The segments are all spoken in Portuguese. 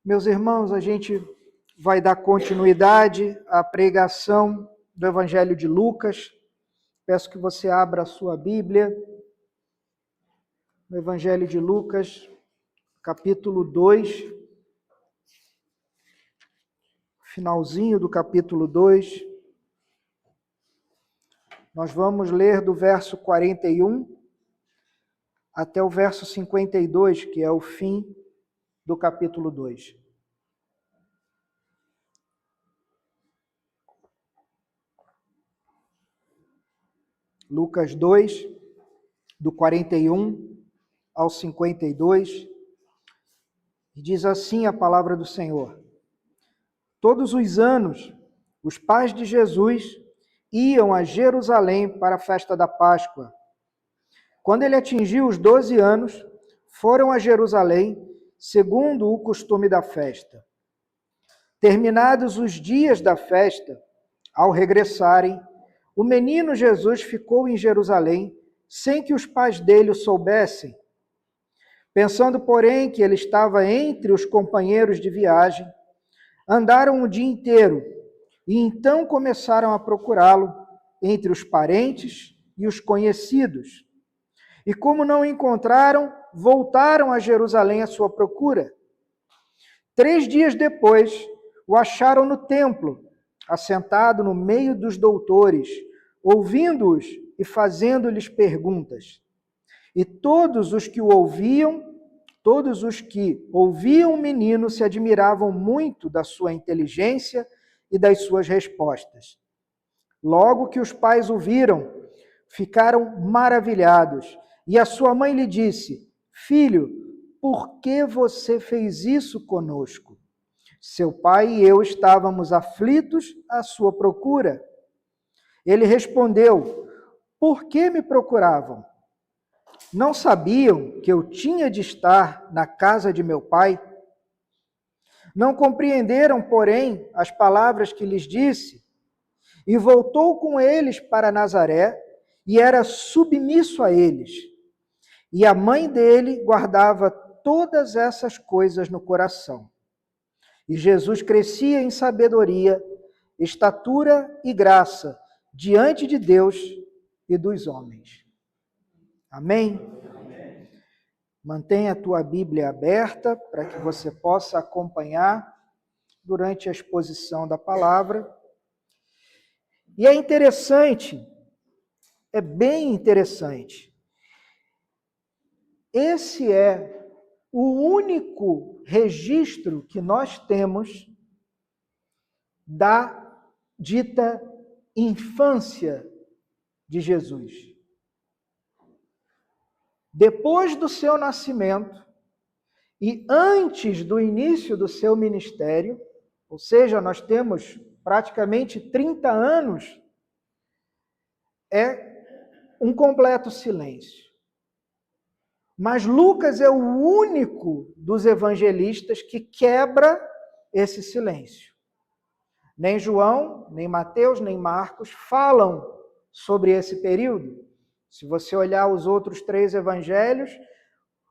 Meus irmãos, a gente vai dar continuidade à pregação do Evangelho de Lucas. Peço que você abra a sua Bíblia no Evangelho de Lucas, capítulo 2, finalzinho do capítulo 2. Nós vamos ler do verso 41 até o verso 52, que é o fim do capítulo 2. Lucas 2, do 41 ao 52, e diz assim a palavra do Senhor: Todos os anos, os pais de Jesus iam a Jerusalém para a festa da Páscoa. Quando ele atingiu os 12 anos, foram a Jerusalém, segundo o costume da festa. Terminados os dias da festa, ao regressarem, o menino Jesus ficou em Jerusalém, sem que os pais dele o soubessem. Pensando, porém, que ele estava entre os companheiros de viagem, andaram o dia inteiro e então começaram a procurá-lo entre os parentes e os conhecidos. E como não o encontraram, voltaram a Jerusalém à sua procura. 3 dias depois, o acharam no templo, assentado no meio dos doutores, ouvindo-os e fazendo-lhes perguntas. E todos os que ouviam o menino se admiravam muito da sua inteligência e das suas respostas. Logo que os pais o viram, ficaram maravilhados. E a sua mãe lhe disse: Filho, por que você fez isso conosco? Seu pai e eu estávamos aflitos à sua procura. Ele respondeu: Por que me procuravam? Não sabiam que eu tinha de estar na casa de meu pai? Não compreenderam, porém, as palavras que lhes disse? E voltou com eles para Nazaré e era submisso a eles. E a mãe dele guardava todas essas coisas no coração. E Jesus crescia em sabedoria, estatura e graça diante de Deus e dos homens. Amém? Amém. Mantenha a tua Bíblia aberta para que você possa acompanhar durante a exposição da palavra. E é interessante, é bem interessante. Esse é o único registro que nós temos da dita infância de Jesus. Depois do seu nascimento e antes do início do seu ministério, ou seja, nós temos praticamente 30 anos, é um completo silêncio. Mas Lucas é o único dos evangelistas que quebra esse silêncio. Nem João, nem Mateus, nem Marcos falam sobre esse período. Se você olhar os outros 3 evangelhos,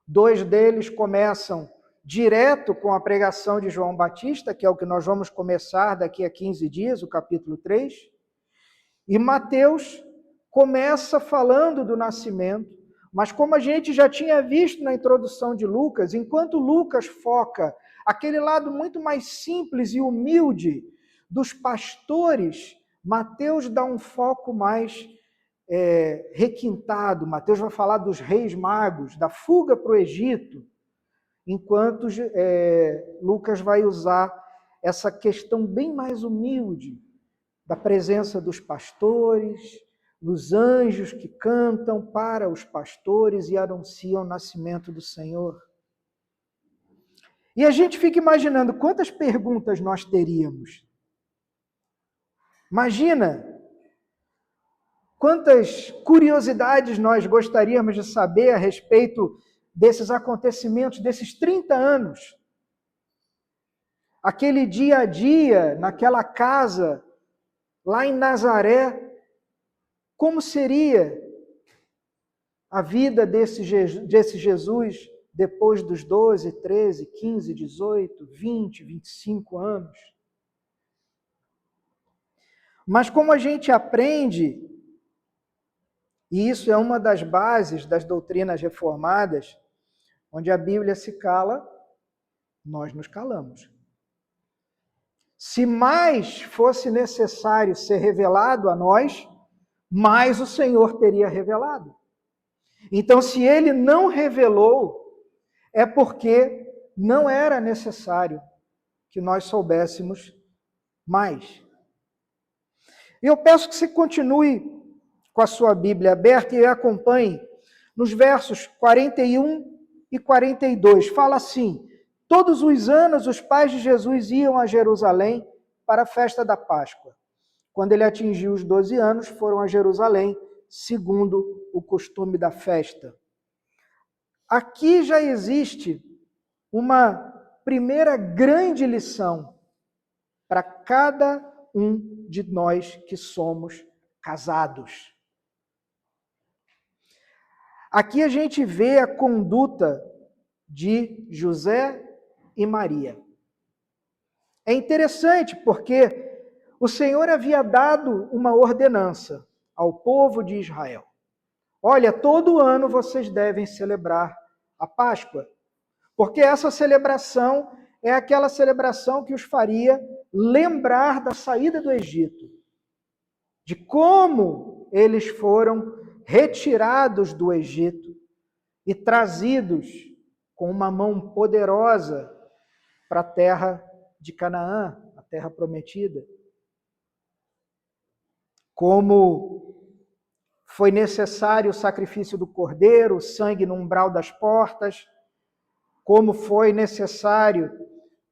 2 deles começam direto com a pregação de João Batista, que é o que nós vamos começar daqui a 15 dias, o capítulo 3. E Mateus começa falando do nascimento, mas como a gente já tinha visto na introdução de Lucas, enquanto Lucas foca aquele lado muito mais simples e humilde dos pastores, Mateus dá um foco mais requintado. Mateus vai falar dos reis magos, da fuga para o Egito, enquanto Lucas vai usar essa questão bem mais humilde da presença dos pastores, dos anjos que cantam para os pastores e anunciam o nascimento do Senhor. E a gente fica imaginando quantas perguntas nós teríamos. Imagina quantas curiosidades nós gostaríamos de saber a respeito desses acontecimentos, desses 30 anos. Aquele dia a dia, naquela casa, lá em Nazaré, como seria a vida desse Jesus depois dos 12, 13, 15, 18, 20, 25 anos. Mas como a gente aprende, e isso é uma das bases das doutrinas reformadas, onde a Bíblia se cala, nós nos calamos. Se mais fosse necessário ser revelado a nós, mais o Senhor teria revelado. Então, se Ele não revelou, é porque não era necessário que nós soubéssemos mais. E eu peço que você continue com a sua Bíblia aberta e acompanhe nos versos 41 e 42. Fala assim: todos os anos os pais de Jesus iam a Jerusalém para a festa da Páscoa. Quando ele atingiu os 12 anos, foram a Jerusalém, segundo o costume da festa. Aqui já existe uma primeira grande lição para cada um de nós que somos casados. Aqui a gente vê a conduta de José e Maria. É interessante porque o Senhor havia dado uma ordenança ao povo de Israel. Olha, todo ano vocês devem celebrar a Páscoa, porque essa celebração é aquela celebração que os faria lembrar da saída do Egito, de como eles foram retirados do Egito e trazidos com uma mão poderosa para a terra de Canaã, a terra prometida. Como foi necessário o sacrifício do cordeiro, o sangue no umbral das portas, como foi necessário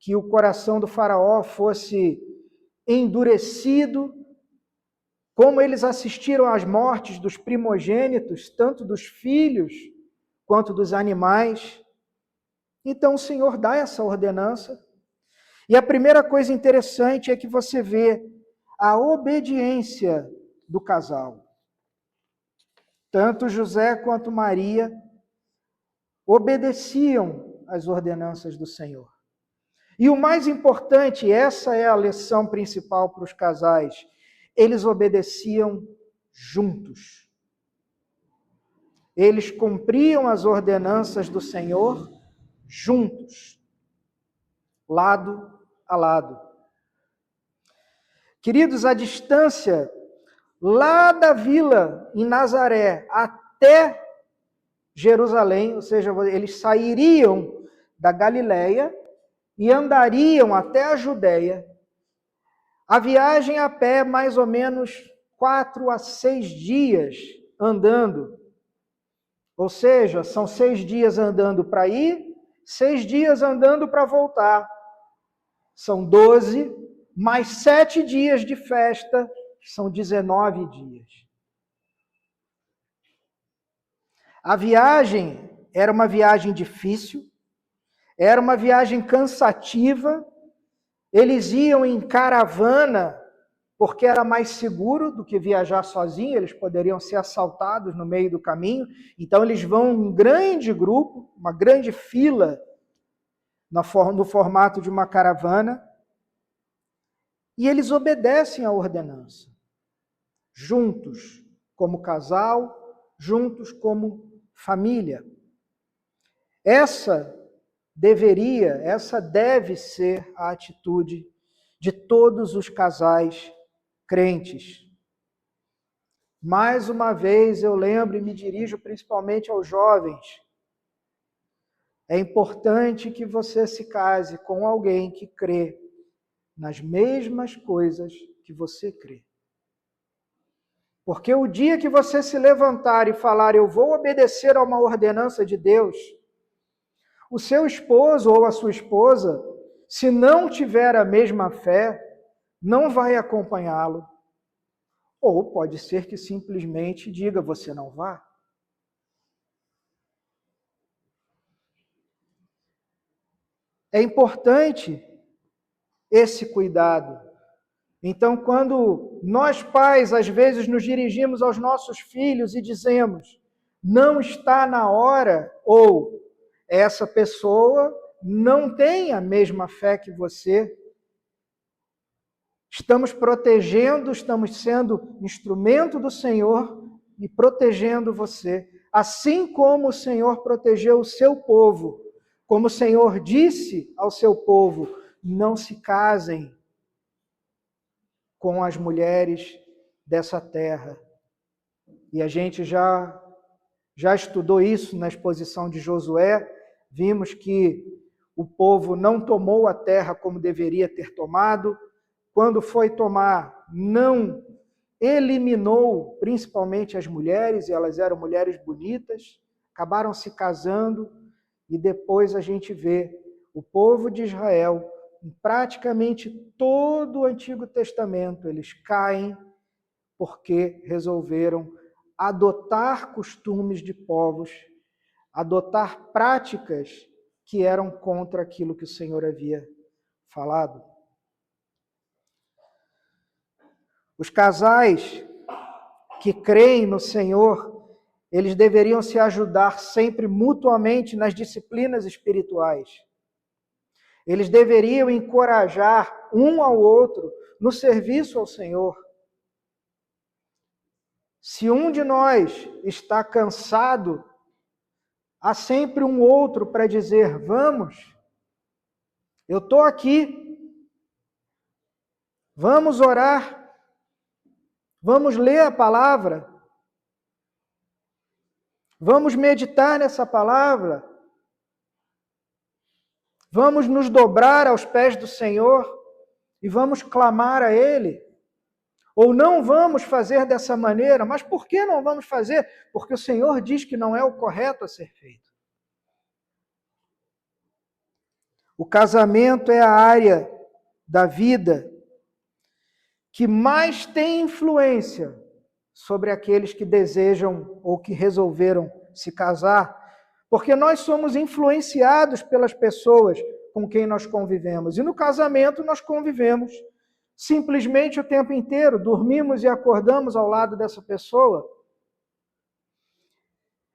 que o coração do faraó fosse endurecido, como eles assistiram às mortes dos primogênitos, tanto dos filhos quanto dos animais. Então o Senhor dá essa ordenança. E a primeira coisa interessante é que você vê a obediência do casal. Tanto José quanto Maria obedeciam às ordenanças do Senhor. E o mais importante, essa é a lição principal para os casais, eles obedeciam juntos. Eles cumpriam as ordenanças do Senhor juntos, lado a lado. Queridos, a distância lá da vila em Nazaré até Jerusalém, ou seja, eles sairiam da Galileia e andariam até a Judéia. A viagem a pé, mais ou menos 4 a 6 dias andando. Ou seja, são 6 dias andando para ir, 6 dias andando para voltar. São 12, mais 7 dias de festa, são 19 dias. A viagem era uma viagem difícil, era uma viagem cansativa. Eles iam em caravana, porque era mais seguro do que viajar sozinho, eles poderiam ser assaltados no meio do caminho. Então eles vão em um grande grupo, uma grande fila, no formato de uma caravana, e eles obedecem à ordenança. Juntos como casal, juntos como família. Essa deve ser a atitude de todos os casais crentes. Mais uma vez eu lembro e me dirijo principalmente aos jovens. É importante que você se case com alguém que crê nas mesmas coisas que você crê. Porque o dia que você se levantar e falar, eu vou obedecer a uma ordenança de Deus, o seu esposo ou a sua esposa, se não tiver a mesma fé, não vai acompanhá-lo. Ou pode ser que simplesmente diga, você não vá. É importante esse cuidado. Então, quando nós pais, às vezes, nos dirigimos aos nossos filhos e dizemos, não está na hora, ou essa pessoa não tem a mesma fé que você. Estamos protegendo, estamos sendo instrumento do Senhor e protegendo você. Assim como o Senhor protegeu o seu povo, como o Senhor disse ao seu povo, não se casem com as mulheres dessa terra. E a gente já estudou isso na exposição de Josué, vimos que o povo não tomou a terra como deveria ter tomado, quando foi tomar, não eliminou principalmente as mulheres, e elas eram mulheres bonitas, acabaram se casando, e depois a gente vê o povo de Israel, em praticamente todo o Antigo Testamento, eles caem porque resolveram adotar costumes de povos, adotar práticas que eram contra aquilo que o Senhor havia falado. Os casais que creem no Senhor, eles deveriam se ajudar sempre mutuamente nas disciplinas espirituais. Eles deveriam encorajar um ao outro no serviço ao Senhor. Se um de nós está cansado, há sempre um outro para dizer, vamos, eu estou aqui, vamos orar, vamos ler a palavra, vamos meditar nessa palavra, vamos nos dobrar aos pés do Senhor e vamos clamar a Ele. Ou não vamos fazer dessa maneira, mas por que não vamos fazer? Porque o Senhor diz que não é o correto a ser feito. O casamento é a área da vida que mais tem influência sobre aqueles que desejam ou que resolveram se casar, porque nós somos influenciados pelas pessoas com quem nós convivemos. E no casamento nós convivemos simplesmente o tempo inteiro, dormimos e acordamos ao lado dessa pessoa.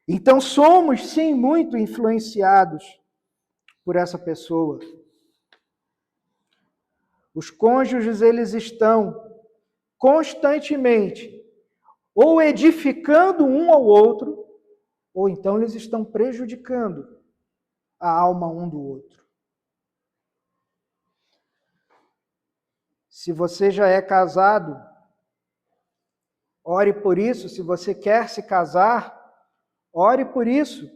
Então somos sim muito influenciados por essa pessoa. Os cônjuges, eles estão constantemente ou edificando um ao outro, ou então eles estão prejudicando a alma um do outro. Se você já é casado, ore por isso. Se você quer se casar, ore por isso,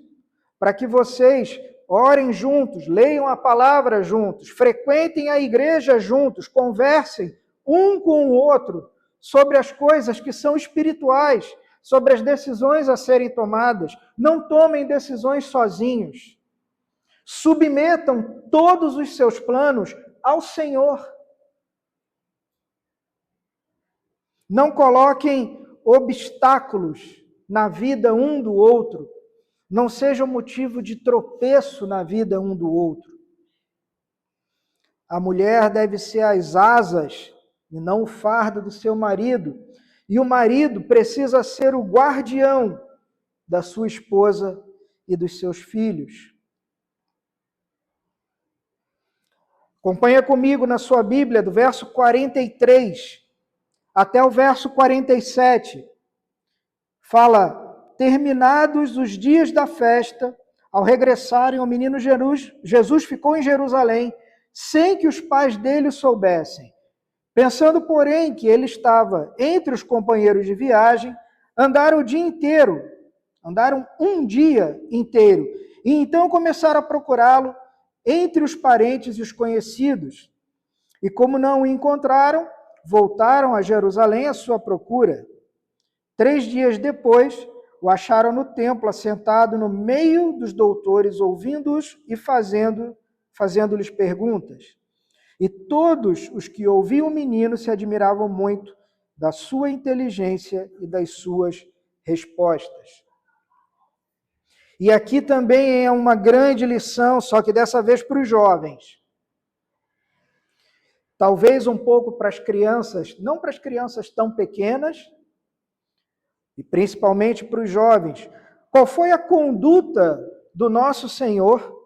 para que vocês orem juntos, leiam a palavra juntos, frequentem a igreja juntos, conversem um com o outro sobre as coisas que são espirituais, sobre as decisões a serem tomadas. Não tomem decisões sozinhos. Submetam todos os seus planos ao Senhor. Não coloquem obstáculos na vida um do outro. Não seja motivo de tropeço na vida um do outro. A mulher deve ser as asas e não o fardo do seu marido. E o marido precisa ser o guardião da sua esposa e dos seus filhos. Acompanha comigo na sua Bíblia, do verso 43 até o verso 47. Fala, terminados os dias da festa, ao regressarem, o menino Jesus ficou em Jerusalém, sem que os pais dele o soubessem. Pensando, porém, que ele estava entre os companheiros de viagem, andaram um dia inteiro, e então começaram a procurá-lo entre os parentes e os conhecidos. E como não o encontraram, voltaram a Jerusalém à sua procura. 3 dias depois, o acharam no templo, assentado no meio dos doutores, ouvindo-os e fazendo-lhes perguntas. E todos os que ouviam o menino se admiravam muito da sua inteligência e das suas respostas. E aqui também é uma grande lição, só que dessa vez para os jovens. Talvez um pouco para as crianças, não para as crianças tão pequenas, e principalmente para os jovens. Qual foi a conduta do nosso Senhor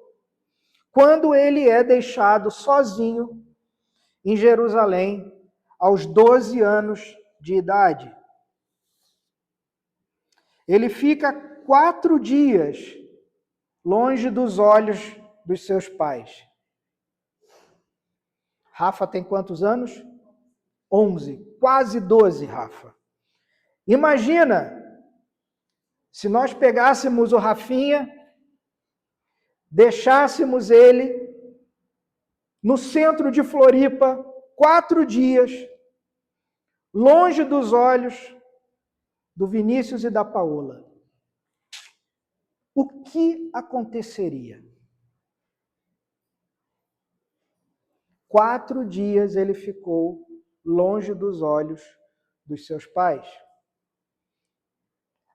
quando ele é deixado sozinho em Jerusalém aos 12 anos de idade. Ele fica 4 dias longe dos olhos dos seus pais. Rafa tem quantos anos? 11, quase 12, Rafa. Imagina se nós pegássemos o Rafinha, deixássemos ele no centro de Floripa 4 dias, longe dos olhos do Vinícius e da Paola. O que aconteceria? 4 dias ele ficou longe dos olhos dos seus pais.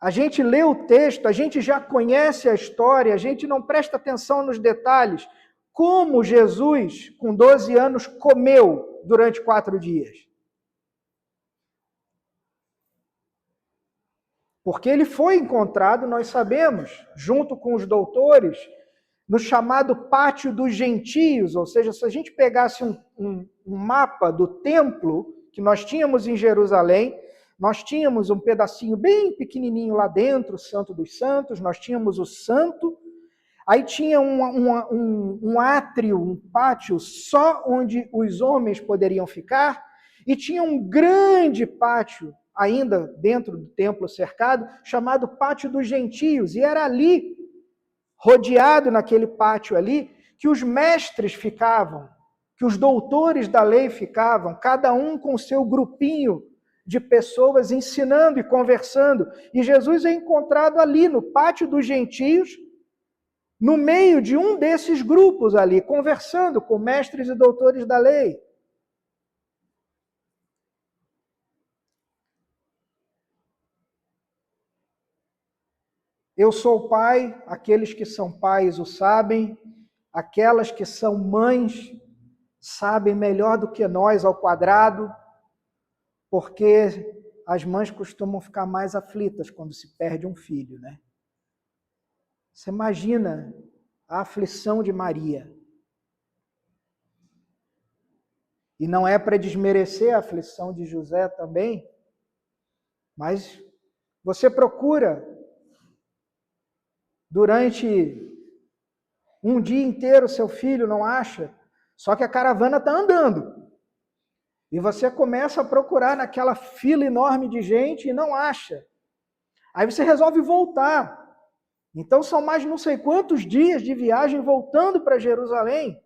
A gente lê o texto, a gente já conhece a história, a gente não presta atenção nos detalhes. Como Jesus, com 12 anos, comeu durante 4 dias? Porque ele foi encontrado, nós sabemos, junto com os doutores, no chamado Pátio dos Gentios, ou seja, se a gente pegasse um mapa do templo que nós tínhamos em Jerusalém, nós tínhamos um pedacinho bem pequenininho lá dentro, o Santo dos Santos, nós tínhamos o Santo, aí tinha um átrio, um pátio só onde os homens poderiam ficar, e tinha um grande pátio, ainda dentro do templo cercado, chamado Pátio dos Gentios, e era ali, rodeado naquele pátio ali, que os mestres ficavam, que os doutores da lei ficavam, cada um com seu grupinho de pessoas ensinando e conversando. E Jesus é encontrado ali no Pátio dos Gentios, no meio de um desses grupos ali, conversando com mestres e doutores da lei. Eu sou pai, aqueles que são pais o sabem, aquelas que são mães sabem melhor do que nós ao quadrado, porque as mães costumam ficar mais aflitas quando se perde um filho, né? Você imagina a aflição de Maria. E não é para desmerecer a aflição de José também, mas você procura durante um dia inteiro seu filho, não acha? Só que a caravana está andando. E você começa a procurar naquela fila enorme de gente e não acha. Aí você resolve voltar. Então são mais não sei quantos dias de viagem voltando para Jerusalém.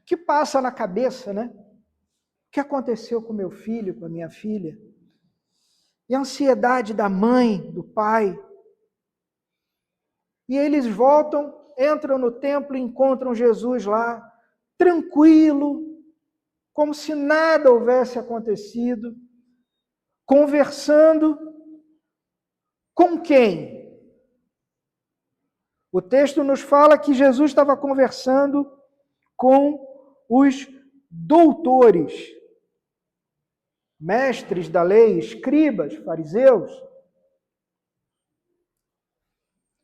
O que passa na cabeça, né? O que aconteceu com meu filho, com a minha filha? E a ansiedade da mãe, do pai. E eles voltam, entram no templo e encontram Jesus lá, tranquilo, como se nada houvesse acontecido, conversando com quem? O texto nos fala que Jesus estava conversando com os doutores, mestres da lei, escribas, fariseus.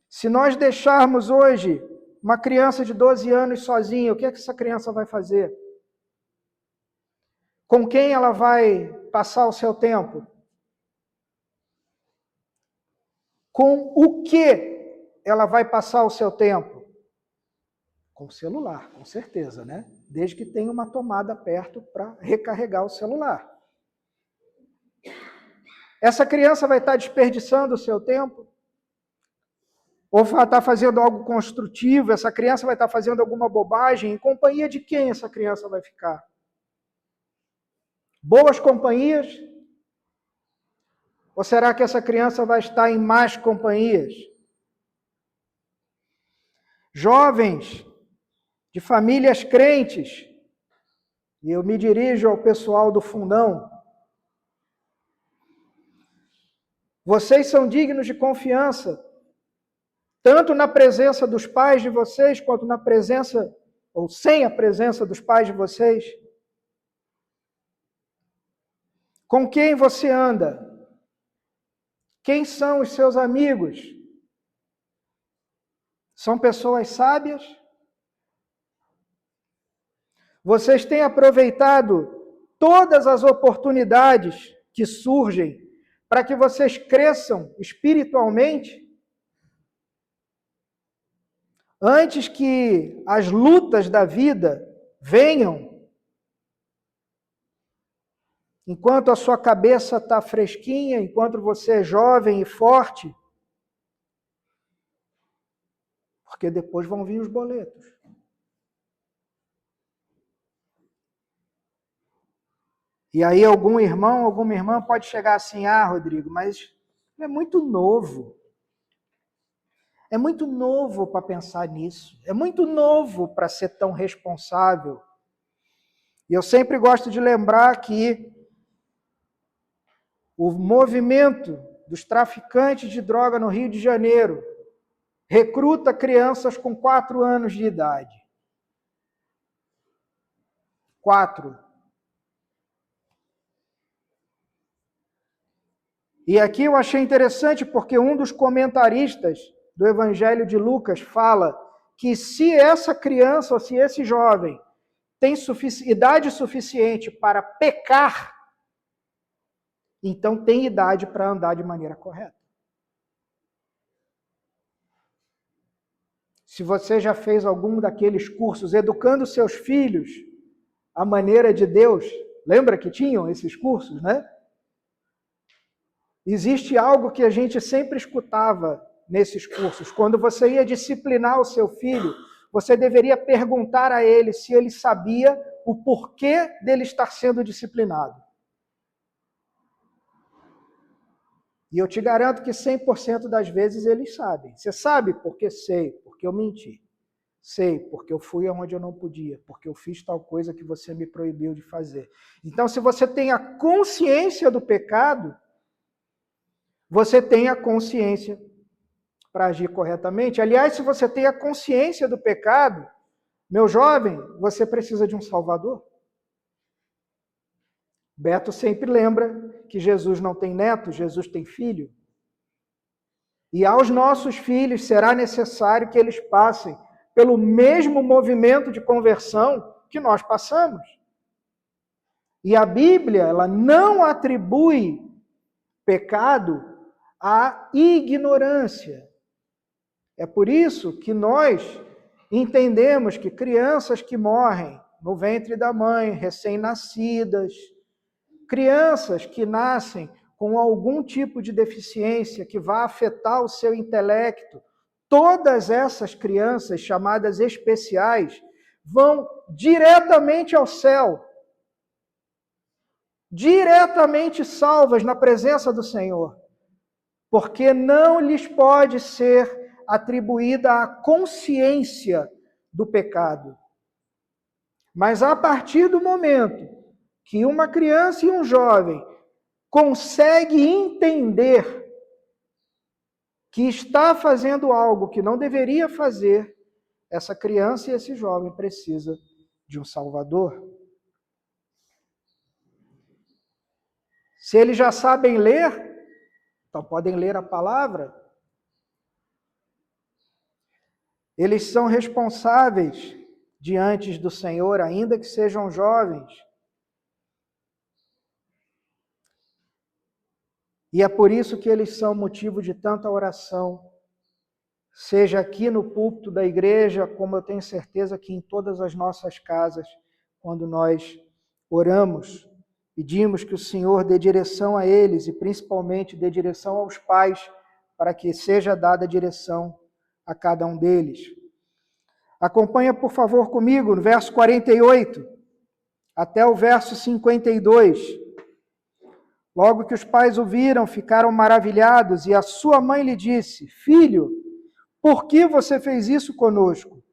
Se nós deixarmos hoje uma criança de 12 anos sozinha, o que é que essa criança vai fazer? Com quem ela vai passar o seu tempo? Com o que ela vai passar o seu tempo? Com o celular, com certeza, né? Desde que tenha uma tomada perto para recarregar o celular. Essa criança vai estar desperdiçando o seu tempo? Ou vai estar fazendo algo construtivo? Essa criança vai estar fazendo alguma bobagem? Em companhia de quem essa criança vai ficar? Boas companhias? Ou será que essa criança vai estar em más companhias? Jovens de famílias crentes, e eu me dirijo ao pessoal do fundão, vocês são dignos de confiança, tanto na presença dos pais de vocês, quanto na presença, ou sem a presença dos pais de vocês. Com quem você anda? Quem são os seus amigos? São pessoas sábias? Vocês têm aproveitado todas as oportunidades que surgem para que vocês cresçam espiritualmente? Antes que as lutas da vida venham, enquanto a sua cabeça está fresquinha, enquanto você é jovem e forte, porque depois vão vir os boletos. E aí algum irmão, alguma irmã pode chegar assim: ah, Rodrigo, mas é muito novo. É muito novo para pensar nisso. É muito novo para ser tão responsável. E eu sempre gosto de lembrar que o movimento dos traficantes de droga no Rio de Janeiro recruta crianças com 4 anos de idade. 4. E aqui eu achei interessante porque um dos comentaristas do Evangelho de Lucas fala que se essa criança ou se esse jovem tem idade suficiente para pecar, então tem idade para andar de maneira correta. Se você já fez algum daqueles cursos educando seus filhos à maneira de Deus, lembra que tinham esses cursos, né? Existe algo que a gente sempre escutava nesses cursos. Quando você ia disciplinar o seu filho, você deveria perguntar a ele se ele sabia o porquê dele estar sendo disciplinado. E eu te garanto que 100% das vezes eles sabem. Você sabe porque sei, porque eu menti. Sei, porque eu fui aonde eu não podia, porque eu fiz tal coisa que você me proibiu de fazer. Então, se você tem a consciência do pecado, você tem a consciência para agir corretamente. Aliás, se você tem a consciência do pecado, meu jovem, você precisa de um Salvador. Beto sempre lembra que Jesus não tem neto, Jesus tem filho. E aos nossos filhos será necessário que eles passem pelo mesmo movimento de conversão que nós passamos. E a Bíblia, ela não atribui pecado à ignorância. É por isso que nós entendemos que crianças que morrem no ventre da mãe, recém-nascidas, crianças que nascem com algum tipo de deficiência que vai afetar o seu intelecto, todas essas crianças chamadas especiais vão diretamente ao céu, diretamente salvas na presença do Senhor, porque não lhes pode ser atribuída a consciência do pecado. Mas a partir do momento que uma criança e um jovem consegue entender que está fazendo algo que não deveria fazer, essa criança e esse jovem precisa de um Salvador. Se eles já sabem ler, então podem ler a palavra. Eles são responsáveis diante do Senhor, ainda que sejam jovens. E é por isso que eles são motivo de tanta oração, seja aqui no púlpito da igreja, como eu tenho certeza que em todas as nossas casas, quando nós oramos, pedimos que o Senhor dê direção a eles e principalmente dê direção aos pais, para que seja dada direção a cada um deles. Acompanha, por favor, comigo no verso 48 até o verso 52. Logo que os pais o viram, ficaram maravilhados, e a sua mãe lhe disse: Filho, por que você fez isso conosco?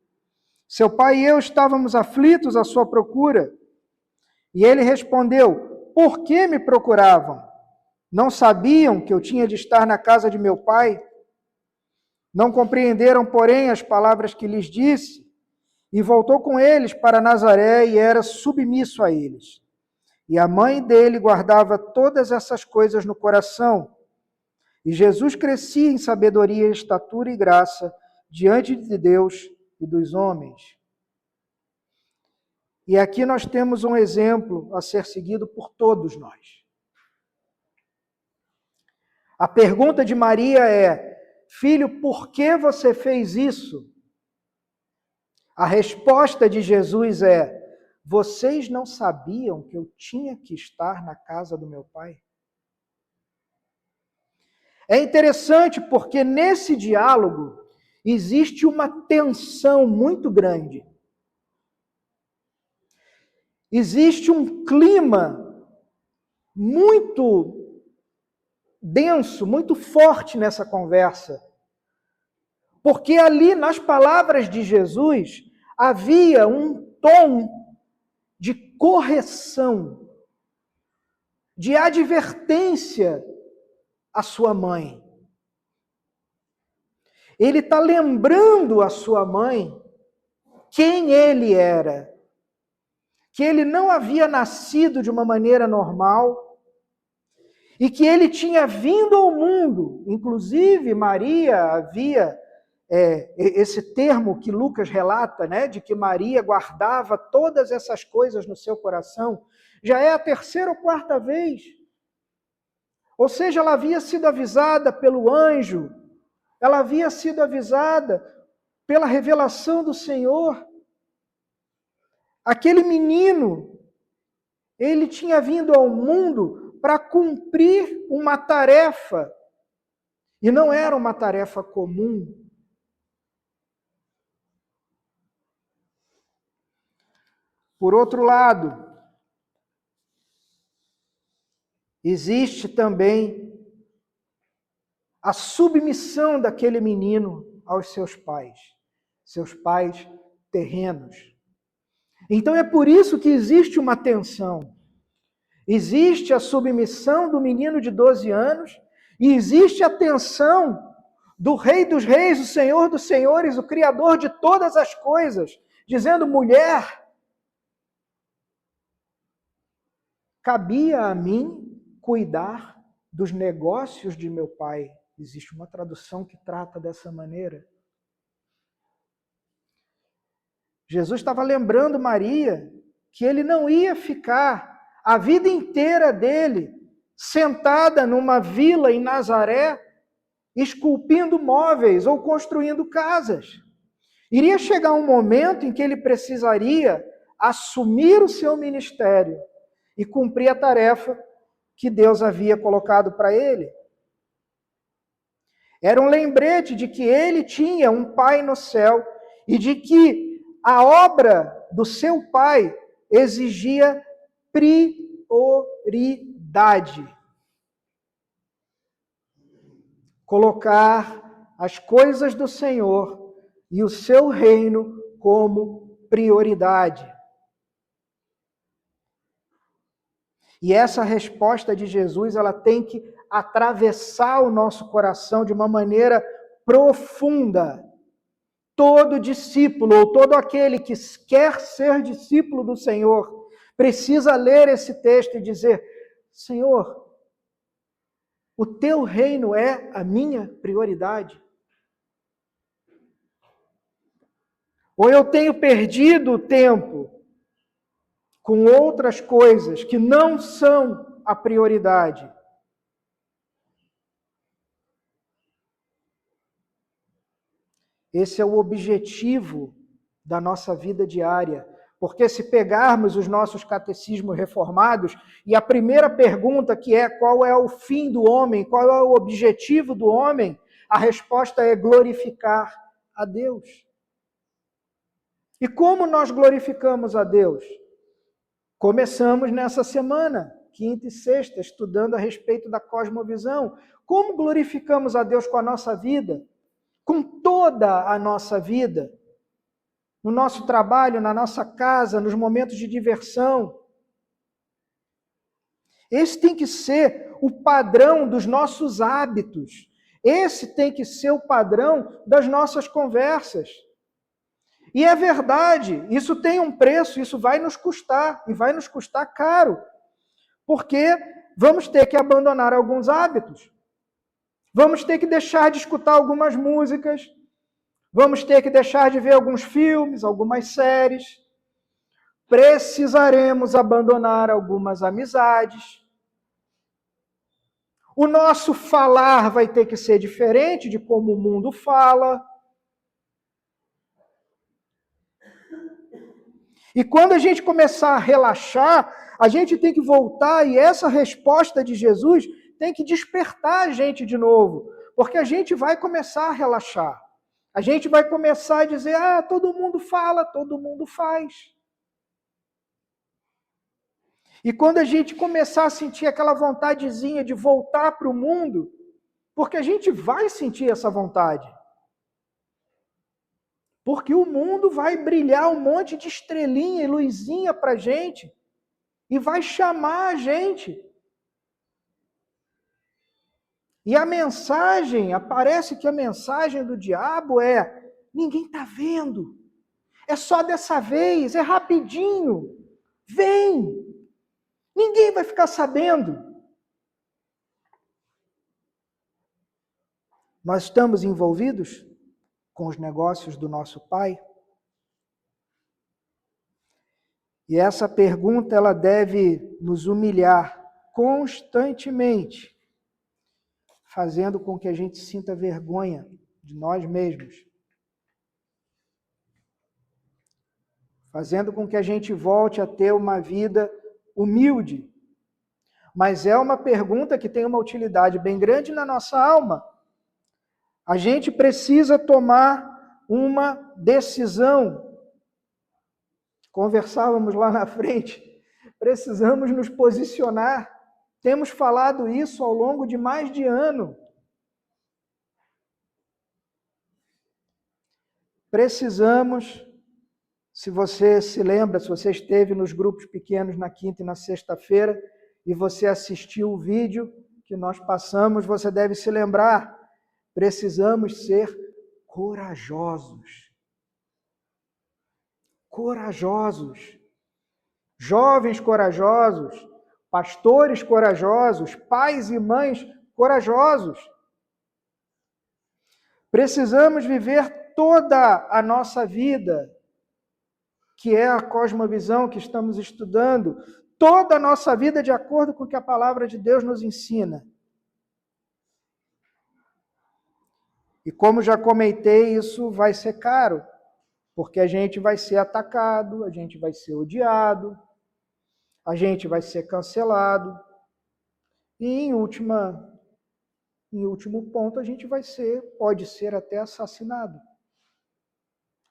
Seu pai e eu estávamos aflitos à sua procura. E ele respondeu: Por que me procuravam? Não sabiam que eu tinha de estar na casa de meu pai? Não compreenderam, porém, as palavras que lhes disse, e voltou com eles para Nazaré e era submisso a eles. E a mãe dele guardava todas essas coisas no coração. E Jesus crescia em sabedoria, estatura e graça diante de Deus e dos homens. E aqui nós temos um exemplo a ser seguido por todos nós. A pergunta de Maria é: filho, por que você fez isso? A resposta de Jesus é: vocês não sabiam que eu tinha que estar na casa do meu pai? É interessante porque nesse diálogo existe uma tensão muito grande. Existe um clima muito denso, muito forte nessa conversa. Porque ali nas palavras de Jesus havia um tom de correção, de advertência à sua mãe. Ele está lembrando a sua mãe quem ele era, que ele não havia nascido de uma maneira normal e que ele tinha vindo ao mundo. Inclusive, Maria havia esse termo que Lucas relata, né, de que Maria guardava todas essas coisas no seu coração, já é a terceira ou quarta vez. Ou seja, ela havia sido avisada pelo anjo, ela havia sido avisada pela revelação do Senhor. Aquele menino, ele tinha vindo ao mundo para cumprir uma tarefa, e não era uma tarefa comum. Por outro lado, existe também a submissão daquele menino aos seus pais terrenos. Então é por isso que existe uma tensão. Existe a submissão do menino de 12 anos e existe a tensão do Rei dos Reis, o Senhor dos Senhores, o Criador de todas as coisas, dizendo: mulher, cabia a mim cuidar dos negócios de meu pai. Existe uma tradução que trata dessa maneira. Jesus estava lembrando Maria que ele não ia ficar a vida inteira dele sentada numa vila em Nazaré, esculpindo móveis ou construindo casas. Iria chegar um momento em que ele precisaria assumir o seu ministério e cumprir a tarefa que Deus havia colocado para ele. Era um lembrete de que ele tinha um pai no céu e de que a obra do seu pai exigia prioridade. Colocar as coisas do Senhor e o seu reino como prioridade. E essa resposta de Jesus, ela tem que atravessar o nosso coração de uma maneira profunda. Todo discípulo, ou todo aquele que quer ser discípulo do Senhor, precisa ler esse texto e dizer: Senhor, o teu reino é a minha prioridade. Ou eu tenho perdido o tempo com outras coisas que não são a prioridade. Esse é o objetivo da nossa vida diária. Porque se pegarmos os nossos catecismos reformados, e a primeira pergunta que é qual é o fim do homem, qual é o objetivo do homem, a resposta é glorificar a Deus. E como nós glorificamos a Deus? Começamos nessa semana, quinta e sexta, estudando a respeito da cosmovisão. Como glorificamos a Deus com a nossa vida? Com toda a nossa vida? No nosso trabalho, na nossa casa, nos momentos de diversão. Esse tem que ser o padrão dos nossos hábitos. Esse tem que ser o padrão das nossas conversas. E é verdade, isso tem um preço, isso vai nos custar, e vai nos custar caro. Porque vamos ter que abandonar alguns hábitos. Vamos ter que deixar de escutar algumas músicas. Vamos ter que deixar de ver alguns filmes, algumas séries. Precisaremos abandonar algumas amizades. O nosso falar vai ter que ser diferente de como o mundo fala. E quando a gente começar a relaxar, a gente tem que voltar, e essa resposta de Jesus tem que despertar a gente de novo, porque a gente vai começar a relaxar. A gente vai começar a dizer, todo mundo fala, todo mundo faz. E quando a gente começar a sentir aquela vontadezinha de voltar para o mundo, porque a gente vai sentir essa vontade. Porque o mundo vai brilhar um monte de estrelinha e luzinha para a gente. E vai chamar a gente. E a mensagem, parece que a mensagem do diabo é: ninguém está vendo. É só dessa vez, é rapidinho. Vem. Ninguém vai ficar sabendo. Nós estamos envolvidos com os negócios do nosso Pai? E essa pergunta, ela deve nos humilhar constantemente, fazendo com que a gente sinta vergonha de nós mesmos. Fazendo com que a gente volte a ter uma vida humilde. Mas é uma pergunta que tem uma utilidade bem grande na nossa alma. A gente precisa tomar uma decisão. Conversávamos lá na frente. Precisamos nos posicionar. Temos falado isso ao longo de mais de ano. Precisamos, se você se lembra, se você esteve nos grupos pequenos na quinta e na sexta-feira e você assistiu o vídeo que nós passamos, você deve se lembrar. Precisamos ser corajosos. Corajosos. Jovens corajosos. Pastores corajosos. Pais e mães corajosos. Precisamos viver toda a nossa vida, que é a cosmovisão que estamos estudando, toda a nossa vida de acordo com o que a palavra de Deus nos ensina. E como já comentei, isso vai ser caro, porque a gente vai ser atacado, a gente vai ser odiado, a gente vai ser cancelado, e em último ponto, a gente pode ser até assassinado,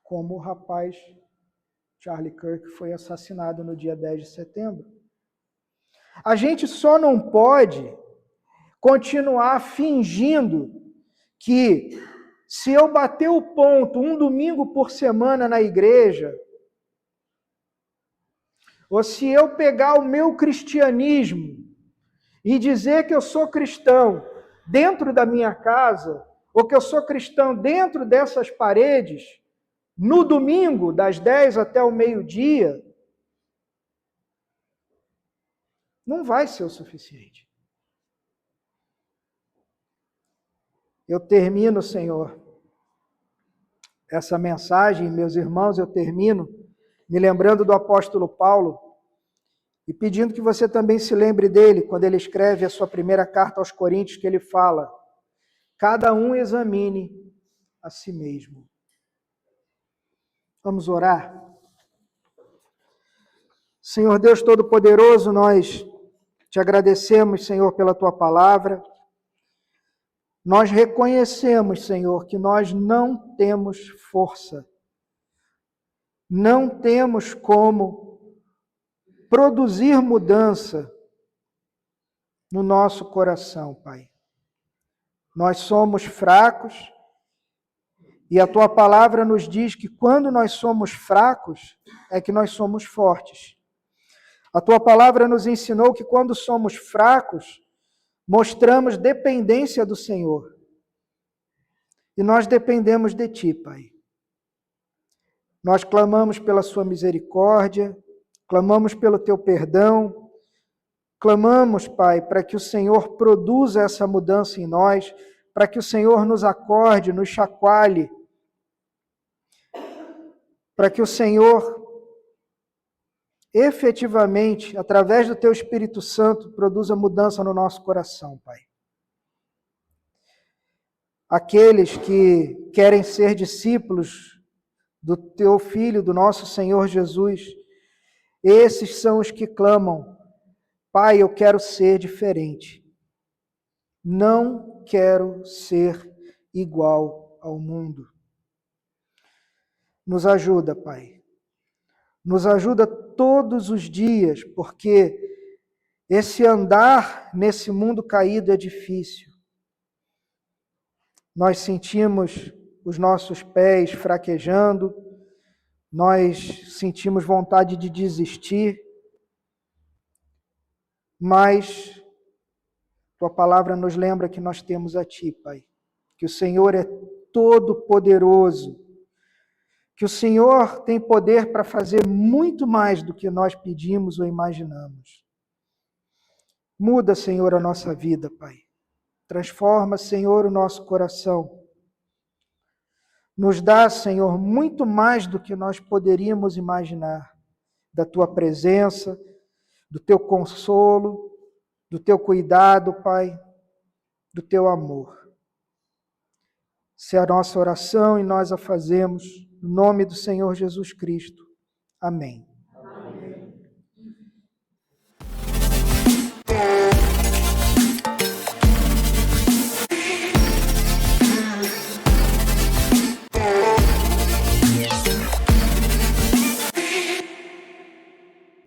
como o rapaz Charlie Kirk foi assassinado no dia 10 de setembro. A gente só não pode continuar fingindo que se eu bater o ponto um domingo por semana na igreja, ou se eu pegar o meu cristianismo e dizer que eu sou cristão dentro da minha casa, ou que eu sou cristão dentro dessas paredes, no domingo, das 10 até o meio-dia, não vai ser o suficiente. Eu termino, Senhor, essa mensagem, meus irmãos, eu termino me lembrando do apóstolo Paulo e pedindo que você também se lembre dele, quando ele escreve a sua primeira carta aos Coríntios, que ele fala: cada um examine a si mesmo. Vamos orar? Senhor Deus Todo-Poderoso, nós te agradecemos, Senhor, pela tua palavra. Nós reconhecemos, Senhor, que nós não temos força, não temos como produzir mudança no nosso coração, Pai. Nós somos fracos e a tua palavra nos diz que quando nós somos fracos é que nós somos fortes. A tua palavra nos ensinou que quando somos fracos, mostramos dependência do Senhor. E nós dependemos de Ti, Pai. Nós clamamos pela Sua misericórdia, clamamos pelo Teu perdão, clamamos, Pai, para que o Senhor produza essa mudança em nós, para que o Senhor nos acorde, nos chacoalhe, para que o Senhor efetivamente, através do Teu Espírito Santo, produza mudança no nosso coração, Pai. Aqueles que querem ser discípulos do Teu Filho, do nosso Senhor Jesus, esses são os que clamam: Pai, eu quero ser diferente. Não quero ser igual ao mundo. Nos ajuda, Pai. Nos ajuda todos os dias, porque esse andar nesse mundo caído é difícil. Nós sentimos os nossos pés fraquejando, nós sentimos vontade de desistir, mas Tua palavra nos lembra que nós temos a Ti, Pai, que o Senhor é todo-poderoso, que o Senhor tem poder para fazer muito mais do que nós pedimos ou imaginamos. Muda, Senhor, a nossa vida, Pai. Transforma, Senhor, o nosso coração. Nos dá, Senhor, muito mais do que nós poderíamos imaginar, da Tua presença, do Teu consolo, do Teu cuidado, Pai, do Teu amor. Se a nossa oração e nós a fazemos, no nome do Senhor Jesus Cristo. Amém.